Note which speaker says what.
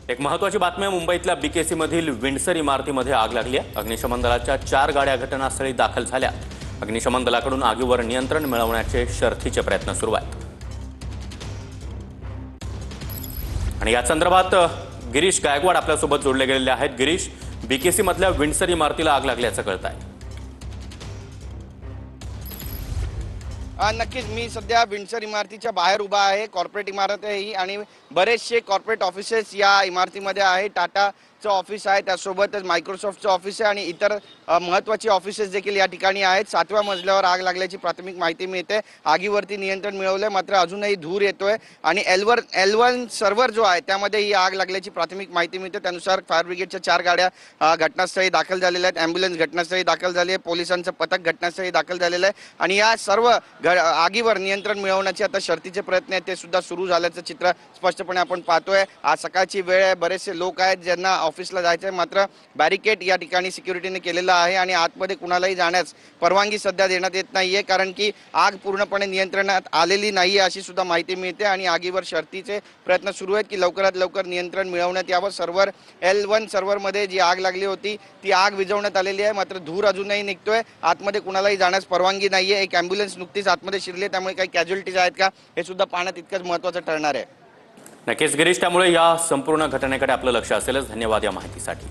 Speaker 1: एक महत्त्वाची बातमी आहे। मुंबईतल्या बीकेसी मधील विंडसर इमारतीमध्ये आग लागली आहे। अग्निशमन दलाच्या 4 गाड्या घटनास्थळी दाखल झाल्या। अग्निशमन दलाकडून आगीवर नियंत्रण मिळवण्याचे शर्थीचे प्रयत्न सुरू आहेत। आणि या संदर्भात गिरीश गायकवाड आपल्यासोबत जोडले गेलेले आहेत। गिरीश, बीकेसी मधल्या विंडसर इमारतीला आग लागल्याचं कळतंय।
Speaker 2: नक्कीच मी सध्या विंडसर इमारतीच्या बाहेर उभा आहे। कॉर्पोरेट इमारत आहे ही आणि बरेचसे कॉर्पोरेट ऑफिसेस या इमारतीमध्ये आहे। टाटाचं ऑफिस आहे, त्यासोबतच मायक्रोसॉफ्टचं ऑफिस आहे आणि इतर महत्त्वाची ऑफिसेस देखील या ठिकाणी आहेत। 7व्या मजल्यावर आग लागल्याची प्राथमिक माहिती मिळते। आगीवरती नियंत्रण मिळवलंय, मात्र अजूनही धूर येतोय आणि L1 सर्व्हर जो आहे त्यामध्ये ही आग लागल्याची प्राथमिक माहिती मिळते। त्यानुसार फायर ब्रिगेडच्या 4 गाड्या घटनास्थळी दाखल झालेल्या आहेत। ॲम्ब्युलन्स घटनास्थळी दाखल झाली आहे। पोलिसांचं पथक घटनास्थळी दाखल झालेलं आहे आणि या सर्व आगीवर नियंत्रण मिळवण्याचे आता शर्थीचे प्रयत्न आहेत ते सुद्धा सुरू झाल्याचं चित्र स्पष्टपणे आपण पाहतोय। आज सकाळची वेळ आहे, बरेचसे लोक आहेत ज्यांना ऑफिसला जायचं आहे, मात्र बॅरिकेड या ठिकाणी सिक्युरिटीने केलेला आहे आणि आतमध्ये कुणालाही जाण्यास परवानगी सध्या देण्यात येत नाहीये, कारण की आग पूर्णपणे नियंत्रणात आलेली नाहीये अशी सुद्धा माहिती मिळते आणि आगीवर शर्थीचे प्रयत्न सुरू आहेत की लवकरात लवकर नियंत्रण मिळवण्यात यावं। L1 सर्व्हरमध्ये जी आग लागली होती ती आग विझवण्यात आलेली आहे, मात्र धूर अजूनही निघतोय। आतमध्ये कुणालाही जाण्यास परवानगी नाहीये। एक ॲम्ब्युलन्स नुकतीच आतमध्ये शिरली, त्यामुळे काही कॅज्युअलिटीज आहेत का हे सुद्धा पाहणं तितकंच महत्त्वाचं ठरणार आहे।
Speaker 1: नक्कीच गिरीश, त्यामुळे या संपूर्ण घटनेकडे आपलं लक्ष असेलच। धन्यवाद या माहितीसाठी।